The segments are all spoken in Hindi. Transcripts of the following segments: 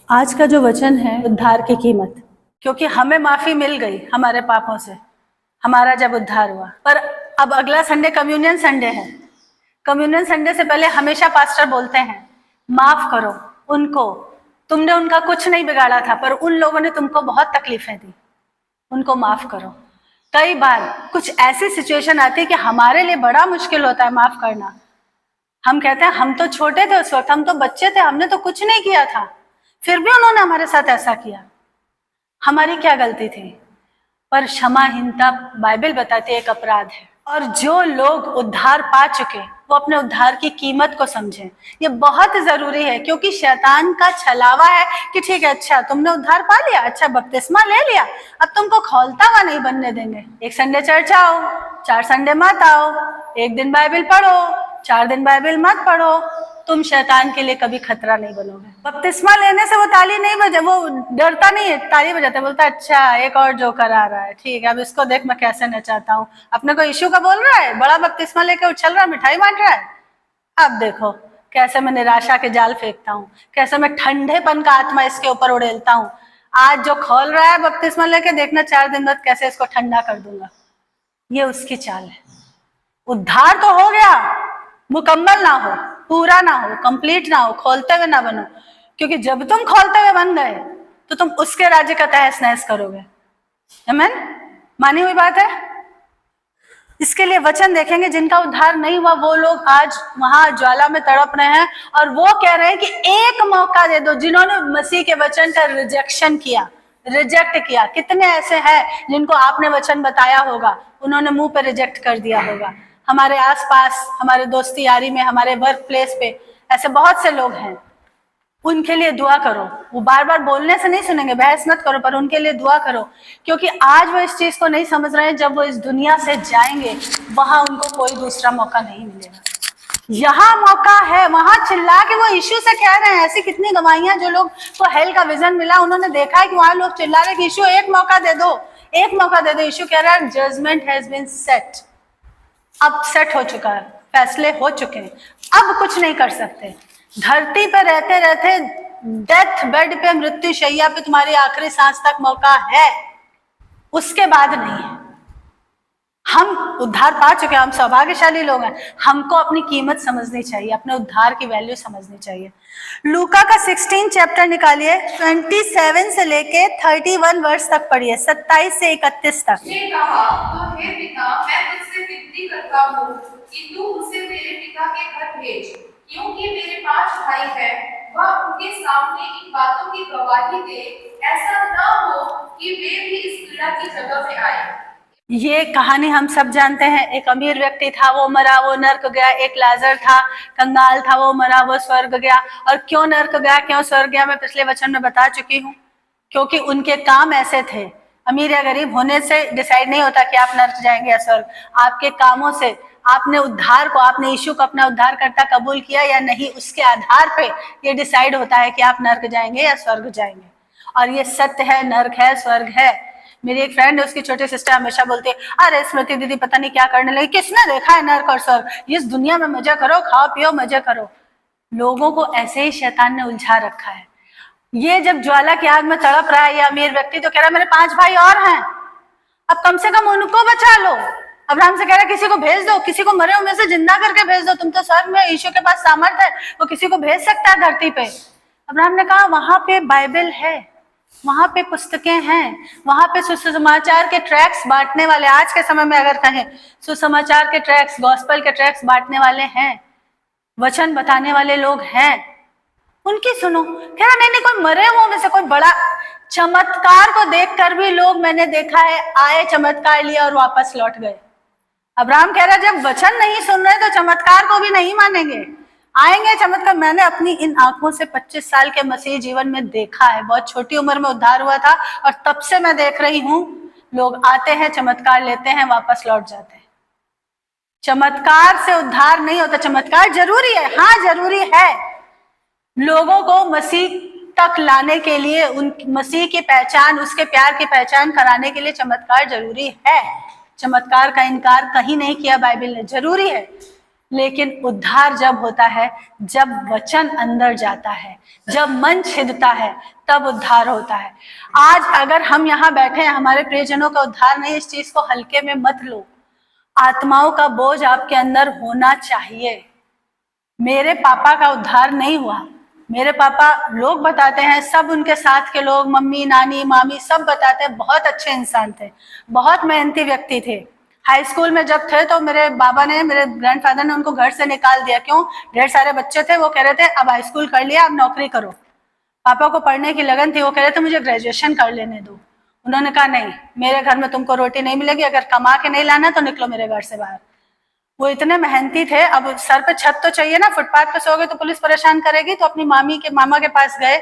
आज का जो वचन है उद्धार की कीमत, क्योंकि हमें माफी मिल गई हमारे पापों से, हमारा जब उद्धार हुआ। पर अब अगला संडे कम्युनियन संडे है। कम्युनियन संडे से पहले हमेशा पास्टर बोलते हैं माफ करो उनको, तुमने उनका कुछ नहीं बिगाड़ा था पर उन लोगों ने तुमको बहुत तकलीफें दी, उनको माफ करो। कई बार कुछ ऐसी सिचुएशन आती है कि हमारे लिए बड़ा मुश्किल होता है माफ करना। हम कहते हैं हम तो छोटे थे उस वक्त, हम तो बच्चे थे, हमने तो कुछ नहीं किया था, फिर भी उन्होंने हमारे साथ ऐसा किया, हमारी क्या गलती थी? पर क्षमाहीनता बाइबल बताती है एक अपराध है। और जो लोग उद्धार पा चुके वो अपने उद्धार की कीमत को समझें। ये बहुत जरूरी है, क्योंकि शैतान का छलावा है कि ठीक है, अच्छा तुमने उद्धार पा लिया, अच्छा बपतिस्मा ले लिया, अब तुमको खौलता हुआ नहीं बनने देंगे। एक संडे चर्च आओ, 4 संडे मत आओ, एक दिन बाइबल पढ़ो, 4 दिन बाइबल मत पढ़ो, तुम शैतान के लिए कभी खतरा नहीं बनोगे। बपतिस्मा लेने से वो ताली नहीं बजा, वो डरता नहीं है, ताली बजाता है, बोलता है अच्छा एक और जोकर आ रहा है, ठीक है अब इसको देख मैं कैसे नचाता हूँ। अपने को यीशु का बोल रहा है, बड़ा बपतिस्मा लेके उछल रहा है, मिठाई बांट रहा है, अब देखो कैसे मैं निराशा के जाल फेंकता हूँ, कैसे मैं ठंडेपन का आत्मा इसके ऊपर उड़ेलता हूँ। आज जो खोल रहा है बपतिस्मा लेके, देखना 4 दिन बाद कैसे इसको ठंडा कर दूंगा। ये उसकी चाल है। उद्धार तो हो गया, मुकम्मल ना हो, पूरा ना हो, कंप्लीट ना हो, खोलते हुए ना बनो, क्योंकि जब तुम खोलते हुए बन गए तो तुम उसके राज्य का तहस नहस करोगे। आमीन? मानी हुई बात है। इसके लिए वचन देखेंगे, जिनका उद्धार नहीं हुआ वो लोग आज वहां ज्वाला में तड़प रहे हैं और वो कह रहे हैं कि एक मौका दे दो। जिन्होंने मसीह के वचन का रिजेक्शन किया, रिजेक्ट किया, कितने ऐसे हैं जिनको आपने वचन बताया होगा, उन्होंने मुंह पे रिजेक्ट कर दिया होगा। हमारे आसपास, हमारे दोस्ती यारी में, हमारे वर्क प्लेस पे ऐसे बहुत से लोग हैं। उनके लिए दुआ करो। वो बार बार बोलने से नहीं सुनेंगे, बहस मत करो, पर उनके लिए दुआ करो, क्योंकि आज वो इस चीज को नहीं समझ रहे हैं। जब वो इस दुनिया से जाएंगे वहां उनको कोई दूसरा मौका नहीं मिलेगा। यहाँ मौका है, वहां चिल्ला के वो यीशु से कह रहे हैं। ऐसी कितनी गवाहियां, जो लोग को हेल का विजन मिला, उन्होंने देखा है कि वहां लोग चिल्ला रहे कि यीशु एक मौका दे दो, एक मौका दे दो। यीशु कह रहा है जजमेंट हैज बीन सेट, अब सेट हो चुका है, फैसले हो चुके हैं, अब कुछ नहीं कर सकते। धरती पर रहते रहते डेथ बेड पे, मृत्यु शैया पे तुम्हारी आखिरी सांस तक मौका है, उसके बाद नहीं है। हम उद्धार पा चुके हैं, हम सौभाग्यशाली लोग हैं। हमको अपनी कीमत समझनी चाहिए, अपने उद्धार की वैल्यू समझनी चाहिए। लूका का 16 चैप्टर निकालिए, 27 से लेके 31 वर्ष तक पढ़िए, 27 से 31 तक। कहा तो हे पिता, मैं तुझसे विनती करता हूँ कि तू उसे मेरे पिता के घर भेज, क्योंकि मेरे 5 भाई हैं। वह उनके सामने इन बातों की गवाही दे, ऐसा न हो कि वे भी इस पीड़ा की जगह में आए। ये कहानी हम सब जानते हैं। एक अमीर व्यक्ति था, वो मरा, वो नर्क गया। एक लाजर था, कंगाल था, वो मरा, वो स्वर्ग गया। और क्यों नर्क गया, क्यों स्वर्ग गया, मैं पिछले वचन में बता चुकी हूँ। क्योंकि उनके काम ऐसे थे। अमीर या गरीब होने से डिसाइड नहीं होता कि आप नर्क जाएंगे या स्वर्ग। आपके कामों से, आपने उद्धार को, आपने यीशु को अपना उद्धारकर्ता कबूल किया या नहीं, उसके आधार पे ये डिसाइड होता है कि आप नर्क जाएंगे या स्वर्ग जाएंगे। और ये सत्य है, नर्क है, स्वर्ग है। मेरी एक फ्रेंड है, उसकी छोटी सिस्टर हमेशा बोलती है, अरे स्मृति दीदी पता नहीं क्या करने लगी, किसने देखा है नर्क और स्वर्ग, इस दुनिया में मजे करो, खाओ पियो, मजे करो। लोगों को ऐसे ही शैतान ने उलझा रखा है। ये जब ज्वाला की आग में तड़प रहा है ये अमीर व्यक्ति, तो कह रहा है मेरे 5 भाई और हैं, अब कम से कम उनको बचा लो। अब्राहम से कह रहा है किसी को भेज दो, किसी को मरे हुए से जिंदा करके भेज दो, तुम तो स्वर्ग में, यीशु के पास सामर्थ है, वो किसी को भेज सकता है धरती पे। अब्राहम ने कहा वहां पे बाइबल है, वहां पे पुस्तकें हैं, वहां पे सुसमाचार के ट्रैक्स बांटने वाले, आज के समय में अगर कहें सुसमाचार के ट्रैक्स, गॉस्पेल के ट्रैक्स बांटने वाले हैं, वचन बताने वाले लोग हैं, उनकी सुनो। कह रहा नहीं, कोई मरे हुओं में से कोई बड़ा चमत्कार को देखकर भी लोग, मैंने देखा है, आए, चमत्कार लिया और वापस लौट गए। अब्राहम कह रहा जब वचन नहीं सुन रहे तो चमत्कार को भी नहीं मानेंगे, आएंगे चमत्कार। मैंने अपनी इन आंखों से 25 साल के मसीह जीवन में देखा है। बहुत छोटी उम्र में उद्धार हुआ था और तब से मैं देख रही हूं, लोग आते हैं, चमत्कार लेते हैं, वापस लौट जाते हैं। चमत्कार से उद्धार नहीं होता। चमत्कार जरूरी है, हाँ जरूरी है, लोगों को मसीह तक लाने के लिए, उन मसीह की पहचान, उसके प्यार की पहचान कराने के लिए चमत्कार जरूरी है। चमत्कार का इनकार कहीं नहीं किया बाइबल ने, जरूरी है। लेकिन उद्धार जब होता है जब वचन अंदर जाता है, जब मन छिदता है, तब उद्धार होता है। आज अगर हम यहाँ बैठे हैं, हमारे प्रियजनों का उद्धार नहीं, इस चीज को हल्के में मत लो। आत्माओं का बोझ आपके अंदर होना चाहिए। मेरे पापा का उद्धार नहीं हुआ। मेरे पापा, लोग बताते हैं, सब उनके साथ के लोग, मम्मी, नानी, मामी, सब बताते हैं बहुत अच्छे इंसान थे, बहुत मेहनती व्यक्ति थे। हाई स्कूल में जब थे तो मेरे बाबा ने, मेरे ग्रैंडफादर ने उनको घर से निकाल दिया। क्यों? ढेर सारे बच्चे थे, वो कह रहे थे अब हाई स्कूल कर लिया, अब नौकरी करो। पापा को पढ़ने की लगन थी, वो कह रहे थे मुझे ग्रेजुएशन कर लेने दो। उन्होंने कहा नहीं, मेरे घर में तुमको रोटी नहीं मिलेगी, अगर कमा के नहीं लाना तो निकलो मेरे घर से बाहर। वो इतने मेहनती थे। अब सर पे छत तो चाहिए ना, फुटपाथ पे सोओगे तो पुलिस परेशान करेगी। तो अपनी मामा के पास गए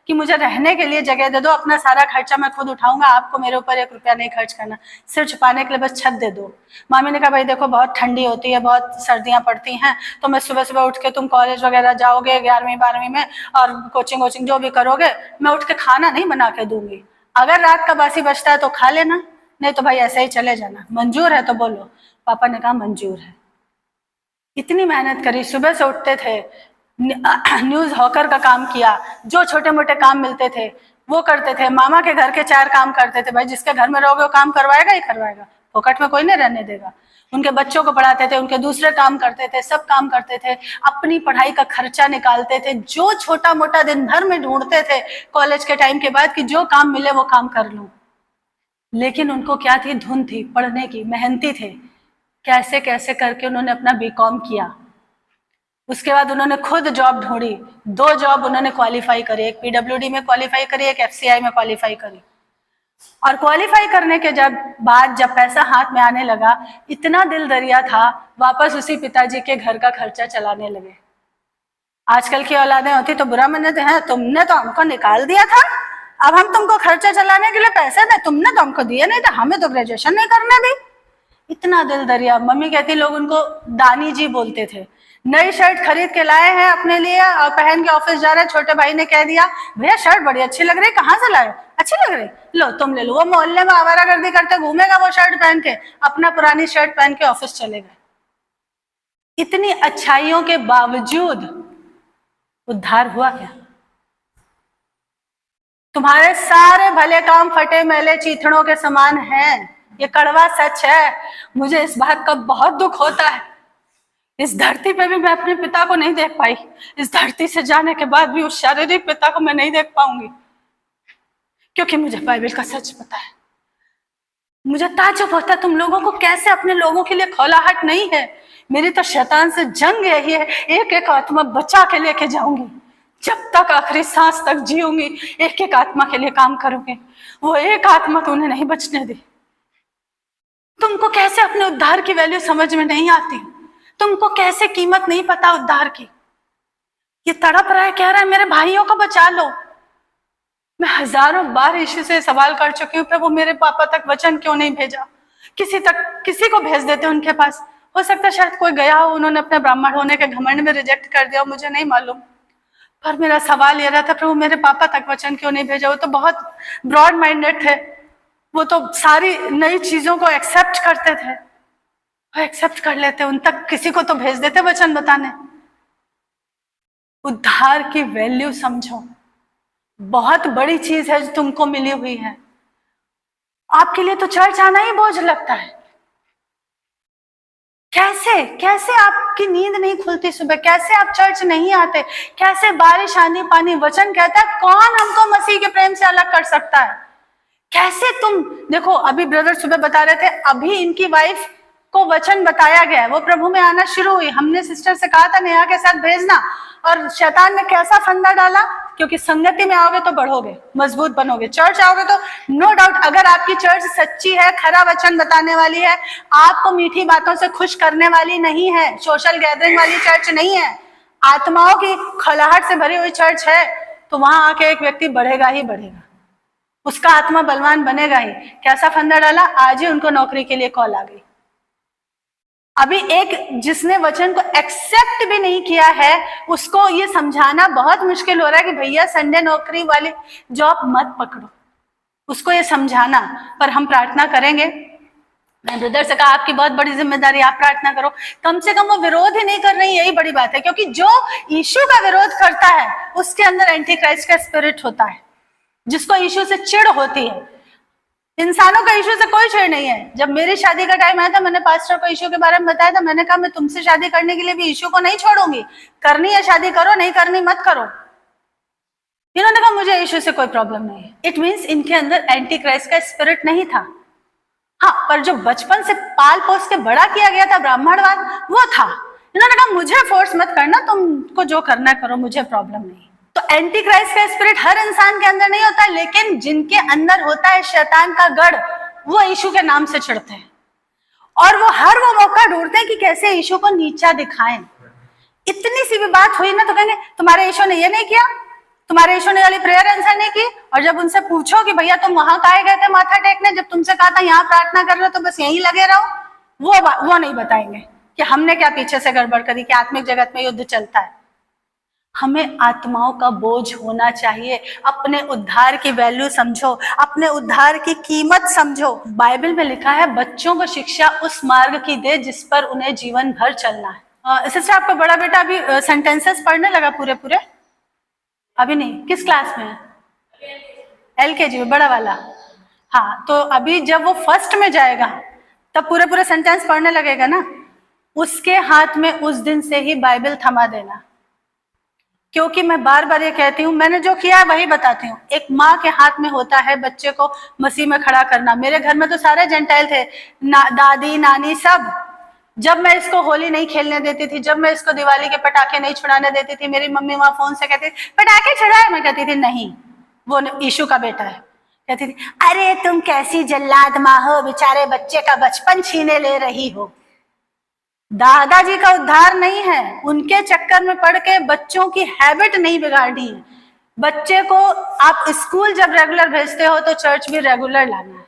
कि मुझे रहने के लिए जगह दे दो, अपना सारा खर्चा मैं खुद उठाऊंगा, आपको मेरे ऊपर 1 रुपया नहीं खर्च करना, सिर छुपाने के लिए बस छत दे दो। मामी ने कहा भाई देखो बहुत ठंडी होती है, बहुत सर्दियां पड़ती हैं, तो मैं सुबह सुबह उठ के, तुम कॉलेज वगैरह जाओगे 11वीं 12वीं में और कोचिंग वोचिंग जो भी करोगे, मैं उठ के खाना नहीं बना के दूंगी, अगर रात का बासी बचता है तो खा लेना, नहीं तो भाई ऐसे ही चले जाना, मंजूर है तो बोलो। पापा ने कहा मंजूर है। इतनी मेहनत करी, सुबह से उठते थे, न्यूज हॉकर का काम किया, जो छोटे मोटे काम मिलते थे वो करते थे, मामा के घर के 4 काम करते थे। भाई जिसके घर में रहोगे वो काम करवाएगा ही करवाएगा, फोकट में कोई नहीं रहने देगा। उनके बच्चों को पढ़ाते थे, उनके दूसरे काम करते थे, सब काम करते थे, अपनी पढ़ाई का खर्चा निकालते थे, जो छोटा मोटा दिन भर में ढूंढते थे कॉलेज के टाइम के बाद कि जो काम मिले वो काम कर लूं। लेकिन उनको क्या थी? धुन थी पढ़ने की, मेहनती थे। कैसे कैसे करके उन्होंने अपना बीकॉम किया। उसके बाद उन्होंने खुद जॉब ढूंढी, 2 जॉब उन्होंने क्वालिफाई करी, एक पीडब्ल्यूडी में क्वालिफाई करी, एक एफसीआई में क्वालिफाई करी। और क्वालिफाई करने के बाद जब पैसा हाथ में आने लगा, इतना दिल दरिया था, वापस उसी पिताजी के घर का खर्चा चलाने लगे। आजकल की औलादें होती तो बुरा मानते हैं, तुमने तो हमको निकाल दिया था, अब हम तुमको खर्चा चलाने के लिए पैसे दे, तुमने तो हमको दिए नहीं था, हमें तो ग्रेजुएशन नहीं करने दी। इतना दिल दरिया। मम्मी कहती लोग उनको दानी जी बोलते थे। नई शर्ट खरीद के लाए हैं अपने लिए और पहन के ऑफिस जा रहे हैं, छोटे भाई ने कह दिया भैया शर्ट बड़ी अच्छी लग रही है, कहाँ से लाए? अच्छी लग रही, लो तुम ले लो। वो मोहल्ले में आवारागर्दी करते घूमेगा वो शर्ट पहन के, अपना पुरानी शर्ट पहन के ऑफिस चले गए। इतनी अच्छाइयों के बावजूद उद्धार हुआ क्या? तुम्हारे सारे भले काम फटे मैले चीथड़ों के समान हैं, ये कड़वा सच है। मुझे इस बात का बहुत दुख होता है। इस धरती पे भी मैं अपने पिता को नहीं देख पाई, इस धरती से जाने के बाद भी उस शारीरिक पिता को मैं नहीं देख पाऊंगी, क्योंकि मुझे बाइबल का सच पता है। मुझे ताज्जुब होता है तुम लोगों को कैसे अपने लोगों के लिए खौलाहट नहीं है। मेरी तो शैतान से जंग यही है, एक एक आत्मा बचा के लेके जाऊंगी, जब तक आखिरी सांस तक जीऊंगी एक एक आत्मा के लिए काम करूंगी। वो एक आत्मा तो उन्हें नहीं बचने दी। तुमको कैसे अपने उद्धार की वैल्यू समझ में नहीं आती? तुमको कैसे कीमत नहीं पता उद्धार की? ये तड़प रहा है, कह रहा है मेरे भाइयों को बचा लो। मैं हजारों बार यीशु से सवाल कर चुकी हूँ, प्रभु मेरे पापा तक वचन क्यों नहीं भेजा? किसी को भेज देते उनके पास, हो सकता है शायद कोई गया हो, उन्होंने अपने ब्राह्मण होने के घमंड में रिजेक्ट कर दिया, मुझे नहीं मालूम। पर मेरा सवाल ये रहता, प्रभु मेरे पापा तक वचन क्यों नहीं भेजा? वो तो बहुत ब्रॉड माइंडेड थे, वो तो सारी नई चीजों को एक्सेप्ट करते थे, वो एक्सेप्ट कर लेते, उन तक किसी को तो भेज देते वचन बताने। उद्धार की वैल्यू समझो, बहुत बड़ी चीज है जो तुमको मिली हुई है। आपके लिए तो चर्च आना ही बोझ लगता है। कैसे आपकी नींद नहीं खुलती सुबह? कैसे आप चर्च नहीं आते? कैसे बारिश आनी पानी वचन कहता है, कौन हमको मसीह के प्रेम से अलग कर सकता है? कैसे तुम देखो, अभी ब्रदर सुबह बता रहे थे, अभी इनकी वाइफ को वचन बताया गया है, वो प्रभु में आना शुरू हुई। हमने सिस्टर से कहा था नेहा के साथ भेजना, और शैतान ने कैसा फंदा डाला, क्योंकि संगति में आओगे तो बढ़ोगे, मजबूत बनोगे। चर्च आओगे तो नो डाउट, अगर आपकी चर्च सच्ची है, खरा वचन बताने वाली है, आपको मीठी बातों से खुश करने वाली नहीं है, सोशल गैदरिंग वाली चर्च नहीं है, आत्माओं की खलाहट से भरी हुई चर्च है, तो वहां आके एक व्यक्ति बढ़ेगा ही बढ़ेगा, उसका आत्मा बलवान बनेगा ही। कैसा फंदा डाला? आज ही उनको नौकरी के लिए कॉल आ गई। अभी एक जिसने वचन को एक्सेप्ट भी नहीं किया है, उसको ये समझाना बहुत मुश्किल हो रहा है कि भैया संडे नौकरी वाली जॉब मत पकड़ो, उसको ये समझाना। पर हम प्रार्थना करेंगे, मैंने ब्रदर से कहा आपकी बहुत बड़ी जिम्मेदारी, आप प्रार्थना करो। कम से कम वो विरोध ही नहीं कर रही, यही बड़ी बात है, क्योंकि जो यीशु का विरोध करता है उसके अंदर एंटी क्राइस्ट का स्पिरिट होता है, जिसको यीशु से चिढ़ होती है। इंसानों का यीशु से कोई चिढ़ नहीं है। जब मेरी शादी का टाइम आया था, मैंने पास्टर को यीशु के बारे में बताया था। मैंने कहा मैं तुमसे शादी करने के लिए भी यीशु को नहीं छोड़ूंगी, करनी है शादी करो, नहीं करनी मत करो। इन्होंने कहा मुझे यीशु से कोई प्रॉब्लम नहीं है। इट मीन्स इनके अंदर एंटी क्राइस्ट का स्पिरिट नहीं था। हाँ, पर जो बचपन से पाल पोस के बड़ा किया गया था ब्राह्मणवाद, वो था। इन्होंने कहा मुझे फोर्स मत करना, तुमको जो करना करो, मुझे प्रॉब्लम नहीं। तो एंटी क्राइस्ट का स्पिरिट हर इंसान के अंदर नहीं होता, लेकिन जिनके अंदर होता है शैतान का गढ़, वो यीशु के नाम से चिढ़ते हैं और वो हर वो मौका ढूंढते हैं कि कैसे यीशु को नीचा दिखाएं। इतनी सी भी बात हुई ना तो कहेंगे तुम्हारे यीशु ने ये नहीं किया, तुम्हारे यीशु ने वाली प्रेयर आंसर नहीं की। और जब उनसे पूछो कि भैया तुम वहां काहे गए थे माथा टेकने, जब तुमसे कहा था यहाँ प्रार्थना कर रहे हो तो बस यहीं लगे रहो, वो नहीं बताएंगे कि हमने क्या पीछे से गड़बड़ करी, कि आत्मिक जगत में युद्ध चलता है। हमें आत्माओं का बोझ होना चाहिए। अपने उद्धार की वैल्यू समझो, अपने उद्धार की कीमत समझो। बाइबल में लिखा है बच्चों को शिक्षा उस मार्ग की दे जिस पर उन्हें जीवन भर चलना है। सिस्टर आपका बड़ा बेटा अभी सेंटेंसेस पढ़ने लगा पूरे? अभी नहीं, किस क्लास में है? LKG में, बड़ा वाला। हाँ, तो अभी जब वो फर्स्ट में जाएगा तब पूरे सेंटेंस पढ़ने लगेगा ना, उसके हाथ में उस दिन से ही बाइबल थमा देना। क्योंकि मैं बार बार ये कहती हूँ, मैंने जो किया है वही बताती हूँ। एक माँ के हाथ में होता है बच्चे को मसीह में खड़ा करना। मेरे घर में तो सारे जेंटाइल थे, दादी नानी सब। जब मैं इसको होली नहीं खेलने देती थी, जब मैं इसको दिवाली के पटाखे नहीं छुड़ाने देती थी, मेरी मम्मी वहां फोन से कहती थी पटाखे छुड़ाए, मैं कहती थी नहीं, वो यीशु का बेटा है। कहती थी अरे तुम कैसी जल्लाद माँ हो, बेचारे बच्चे का बचपन छीने ले रही हो। दादाजी का उद्धार नहीं है, उनके चक्कर में पड़ के बच्चों की हैबिट नहीं बिगाड़नी है। बच्चे को आप स्कूल जब रेगुलर भेजते हो तो चर्च भी रेगुलर लाना है,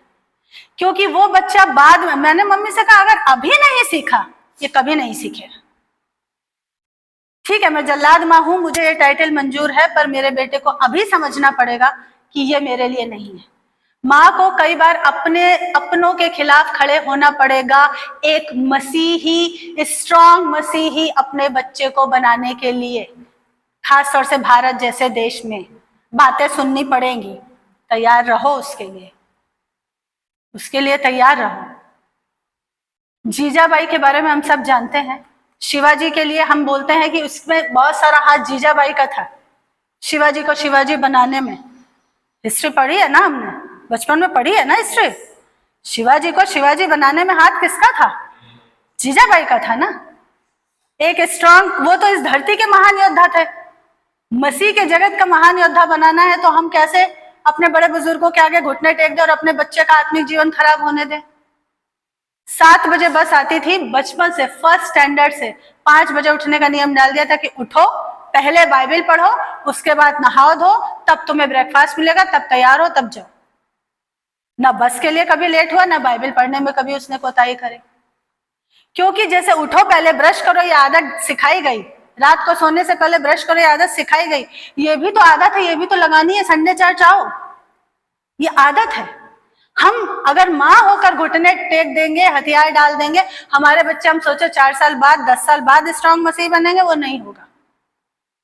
क्योंकि वो बच्चा बाद में, मैंने मम्मी से कहा अगर अभी नहीं सीखा ये कभी नहीं सीखेगा। ठीक है मैं जल्लाद माँ हूं, मुझे ये टाइटल मंजूर है, पर मेरे बेटे को अभी समझना पड़ेगा कि ये मेरे लिए नहीं है। माँ को कई बार अपनों के खिलाफ खड़े होना पड़ेगा, एक मसीही, स्ट्रॉन्ग मसीही अपने बच्चे को बनाने के लिए। खास तौर से भारत जैसे देश में बातें सुननी पड़ेंगी, तैयार रहो उसके लिए तैयार रहो। जीजाबाई के बारे में हम सब जानते हैं। शिवाजी के लिए हम बोलते हैं कि उसमें बहुत सारा हाथ जीजाबाई का था, शिवाजी को शिवाजी बनाने में। हिस्ट्री पढ़ी है ना, हमने बचपन में पढ़ी है ना हिस्ट्री। शिवाजी को शिवाजी बनाने में हाथ किसका था? जीजाबाई का था ना। एक स्ट्रॉन्ग, वो तो इस धरती के महान योद्धा थे। मसीह के जगत का महान योद्धा बनाना है तो हम कैसे अपने बड़े बुजुर्गों के आगे घुटने टेक दे और अपने बच्चे का आत्मिक जीवन खराब होने दे। 7 बजे बस आती थी, बचपन से फर्स्ट स्टैंडर्ड से 5 बजे उठने का नियम डाल दिया था कि उठो, पहले बाइबल पढ़ो, उसके बाद नहाओ धो, तब तुम्हें ब्रेकफास्ट मिलेगा, तब तैयार हो, तब जाओ। ना बस के लिए कभी लेट हुआ, ना बाइबल पढ़ने में कभी उसने कोताही करे। क्योंकि जैसे उठो पहले ब्रश करो ये आदत सिखाई गई, रात को सोने से पहले ब्रश करो ये आदत सिखाई गई, ये भी तो आदत है, ये भी तो लगानी है, संडे चर्च आओ, ये आदत है। हम अगर माँ होकर घुटने टेक देंगे, हथियार डाल देंगे, हमारे बच्चे हम सोचे 4 साल बाद 10 साल बाद स्ट्रॉन्ग मसीह बनेंगे, वो नहीं होगा।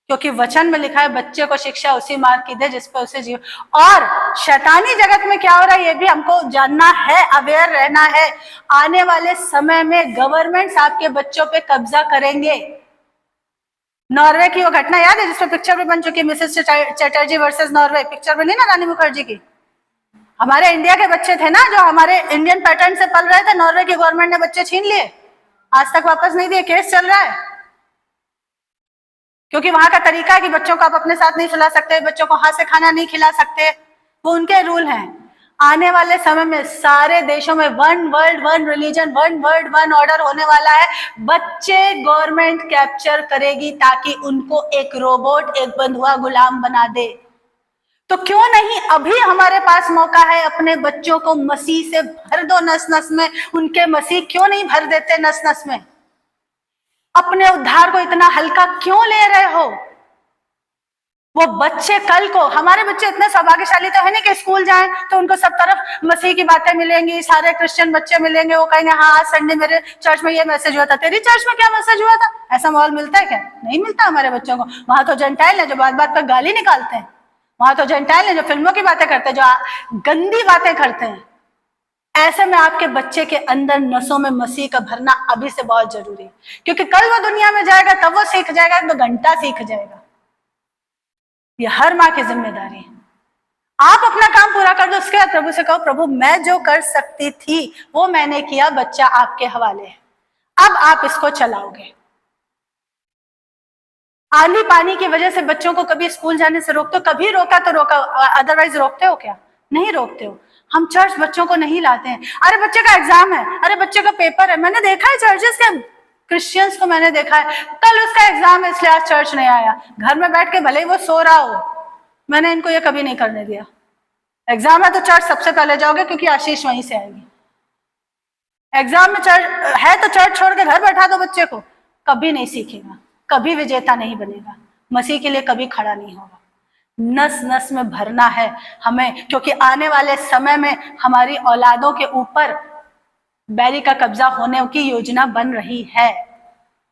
क्योंकि वचन में लिखा है बच्चे को शिक्षा उसी मार्ग की दे जिस पर उसे जियो। और शैतानी जगत में क्या हो रहा है ये भी हमको जानना है, अवेयर रहना है। आने वाले समय में गवर्नमेंट्स आपके बच्चों पे कब्जा करेंगे। नॉर्वे की वो घटना याद है जिसपे पिक्चर भी बन चुकी है, Mrs Chatterjee versus Norway, picture बनी ना रानी मुखर्जी की। हमारे इंडिया के बच्चे थे ना जो हमारे इंडियन पैटर्न से पल रहे थे, नॉर्वे की गवर्नमेंट ने बच्चे छीन लिए, आज तक वापस नहीं दिए, केस चल रहा है। क्योंकि वहां का तरीका है कि बच्चों को आप अपने साथ नहीं खिला सकते, बच्चों को हाथ से खाना नहीं खिला सकते, वो उनके रूल हैं। आने वाले समय में सारे देशों में 1 वर्ल्ड 1 रिलीजन 1 वर्ल्ड 1 ऑर्डर होने वाला है। बच्चे गवर्नमेंट कैप्चर करेगी ताकि उनको एक रोबोट, एक बंधुआ गुलाम बना दे। तो क्यों नहीं अभी हमारे पास मौका है, अपने बच्चों को मसीह से भर दो नस नस में। उनके मसीह क्यों नहीं भर देते नस नस में? अपने उद्धार को इतना हल्का क्यों ले रहे हो? वो बच्चे कल को, हमारे बच्चे इतने सौभाग्यशाली तो है नहीं कि स्कूल जाएं तो उनको सब तरफ मसीह की बातें मिलेंगी, सारे क्रिश्चियन बच्चे मिलेंगे, वो कहेंगे हाँ आज संडे मेरे चर्च में ये मैसेज हुआ था, तेरी चर्च में क्या मैसेज हुआ था। ऐसा माहौल मिलता है क्या? नहीं मिलता हमारे बच्चों को। वहां तो जेंटाइल है जो बात बात पर गाली निकालते हैं, वहां तो जेंटाइल है जो फिल्मों की बातें करते हैं, जो गंदी बातें करते हैं। ऐसे में आपके बच्चे के अंदर नसों में मसीह का भरना अभी से बहुत जरूरी है, क्योंकि कल वो दुनिया में जाएगा तब वो सीख जाएगा, 2 घंटा सीख जाएगा। ये हर माँ की जिम्मेदारी है। आप अपना काम पूरा कर दो, उसके बाद प्रभु से कहो प्रभु मैं जो कर सकती थी वो मैंने किया, बच्चा आपके हवाले है, अब आप इसको चलाओगे। आंधी पानी की वजह से बच्चों को कभी स्कूल जाने से रोकते हो? कभी रोका तो रोका, अदरवाइज रोकते हो क्या? नहीं रोकते हो। हम चर्च बच्चों को नहीं लाते हैं। अरे बच्चे का एग्जाम है, अरे बच्चे का पेपर है। मैंने देखा है चर्चेस के क्रिश्चियंस को, मैंने देखा है कल उसका एग्जाम है इसलिए आज चर्च नहीं आया, घर में बैठ के भले ही वो सो रहा हो। मैंने इनको ये कभी नहीं करने दिया। एग्जाम है तो चर्च सबसे पहले जाओगे क्योंकि आशीष वहीं से आएगी। एग्जाम में चर्च है तो चर्च छोड़ के घर बैठा दो बच्चे को, कभी नहीं सीखेगा, कभी विजेता नहीं बनेगा, मसीह के लिए कभी खड़ा नहीं होगा। नस नस में भरना है हमें, क्योंकि आने वाले समय में हमारी औलादों के ऊपर बैरी का कब्जा होने की योजना बन रही है।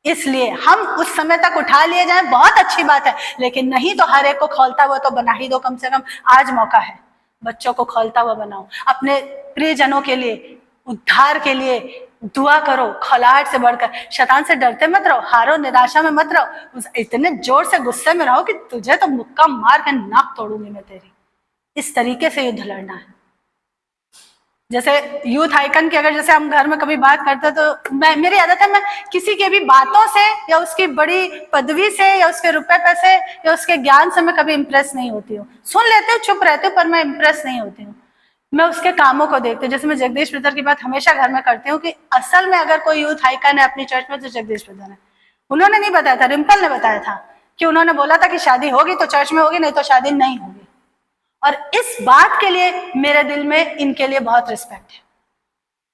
इसलिए हम उस समय तक उठा लिए जाएं, बहुत अच्छी बात है, लेकिन नहीं तो हर एक को खोलता हुआ तो बना ही दो। कम से कम आज मौका है, बच्चों को खोलता हुआ बनाओ। अपने प्रियजनों के लिए, उद्धार के लिए दुआ करो, खौलाहट से बढ़कर। शैतान से डरते मत रहो, हारो निराशा में मत रहो, इतने जोर से गुस्से में रहो कि तुझे तो मुक्का मार के नाक तोड़ूंगी मैं तेरी। इस तरीके से युद्ध लड़ना है। जैसे यूथ आइकन की अगर जैसे हम घर में कभी बात करते तो मेरी आदत है, मैं किसी के भी बातों से या उसकी बड़ी पदवी से या उसके रुपए पैसे या उसके ज्ञान से मैं कभी इंप्रेस नहीं होती हूँ। सुन लेती हूँ, चुप रहती हूँ, पर मैं इंप्रेस नहीं होती हूँ। मैं उसके कामों को देखती हूँ। जैसे मैं जगदीश ब्रदर की बात हमेशा घर में करती हूँ कि असल में अगर कोई यूथ आइकन है अपनी चर्च में तो जगदीश ब्रदर है। उन्होंने नहीं बताया था, रिम्पल ने बताया था कि उन्होंने बोला था कि शादी होगी तो चर्च में होगी, नहीं तो शादी नहीं होगी। और इस बात के लिए मेरे दिल में इनके लिए बहुत रिस्पेक्ट है,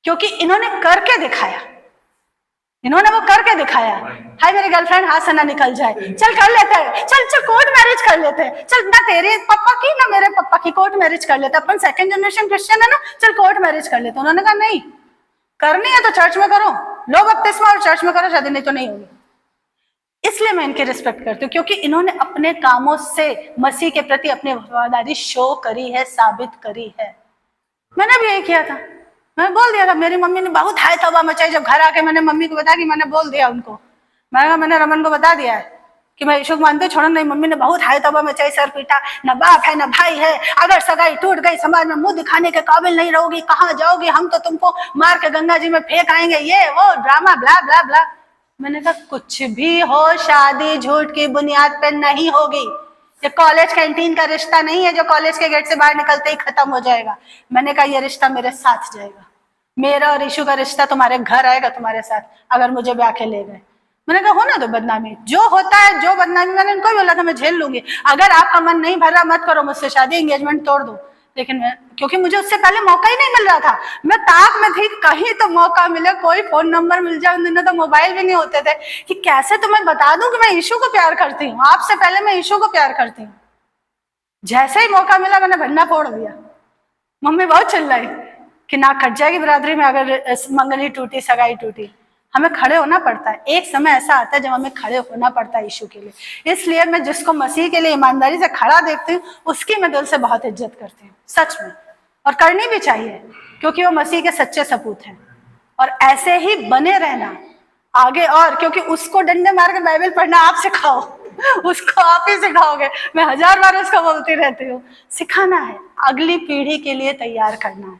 क्योंकि इन्होंने करके दिखाया। इन्होंने वो करके दिखाया। हाय मेरी गर्लफ्रेंड हाथ से ना निकल जाए, चल कर लेते हैं, चल चल कोर्ट मैरिज कर लेते हैं, चल ना तेरे पापा की ना मेरे पापा की कोर्ट मैरिज कर लेते हैं, अपन सेकंड जनरेशन क्रिश्चियन है ना, चल कोर्ट मैरिज कर लेते हैं। उन्होंने कहा नहीं, करनी है तो चर्च में करो, लो बपतिस्मा और चर्च में करो, शादी नहीं तो नहीं होगी। इसलिए मैं इनकी रिस्पेक्ट करती हूँ, क्योंकि इन्होंने अपने कामों से मसीह के प्रति अपनी वफादारी शो करी है, साबित करी है। मैंने भी यही किया था, मैंने बोल दिया था। मेरी मम्मी ने बहुत हाय तौबा मचाई जब घर आके मैंने मम्मी को बताया कि मैंने बोल दिया उनको। मैंने रमन को बता दिया है कि मैं यीशु को मानती हूँ, छोड़ो नहीं। मम्मी ने बहुत हाय तौबा मचाई, सर पीटा, न बाप है न भाई है, अगर सगाई टूट गई समाज में मुंह दिखाने के काबिल नहीं रहोगी, कहाँ जाओगी, हम तो तुमको मार के गंगा जी में फेंक आएंगे, ये वो ड्रामा ब्ला ब्ला ब्ला। मैंने कहा कुछ भी हो, शादी झूठ की बुनियाद पे नहीं होगी। ये कॉलेज कैंटीन का रिश्ता नहीं है जो कॉलेज के गेट से बाहर निकलते ही खत्म हो जाएगा। मैंने कहा ये रिश्ता मेरे साथ जाएगा, मेरा और यीशु का रिश्ता तुम्हारे घर आएगा तुम्हारे साथ, अगर मुझे ब्याह के ले गए। मैंने कहा होना दो बदनामी, जो होता है जो बदनामी, मैंने इनको बोला था मैं झेल लूंगी, अगर आपका मन नहीं भर रहा मत करो मुझसे शादी, एंगेजमेंट तोड़ दो। लेकिन मैं, क्योंकि मुझे उससे पहले मौका ही नहीं मिल रहा था, मैं ताक में थी कहीं तो मौका मिले, कोई फोन नंबर मिल जाए। उन दिनों तो मोबाइल भी नहीं होते थे कि कैसे तुम्हें बता दूं कि मैं यीशु को प्यार करती हूँ, आपसे पहले मैं यीशु को प्यार करती हूँ। जैसे ही मौका मिला मैंने भंडा फोड़ दिया। मम्मी बहुत चिल्लाई कि नाक कट जाएगी बिरादरी में अगर मंगनी टूटी, सगाई टूटी। हमें खड़े होना पड़ता है, एक समय ऐसा आता है जब हमें खड़े होना पड़ता है यीशु के लिए। इसलिए मैं जिसको मसीह के लिए ईमानदारी से खड़ा देखती हूँ उसकी मैं दिल से बहुत इज्जत करती हूँ, सच में, और करनी भी चाहिए, क्योंकि वो मसीह के सच्चे सपूत हैं। और ऐसे ही बने रहना आगे, और क्योंकि उसको डंडे मार के बाइबल पढ़ना आप सिखाओ, उसको आप ही सिखाओगे। मैं 1000 बार उसको बोलती रहती हूँ, सिखाना है, अगली पीढ़ी के लिए तैयार करना है।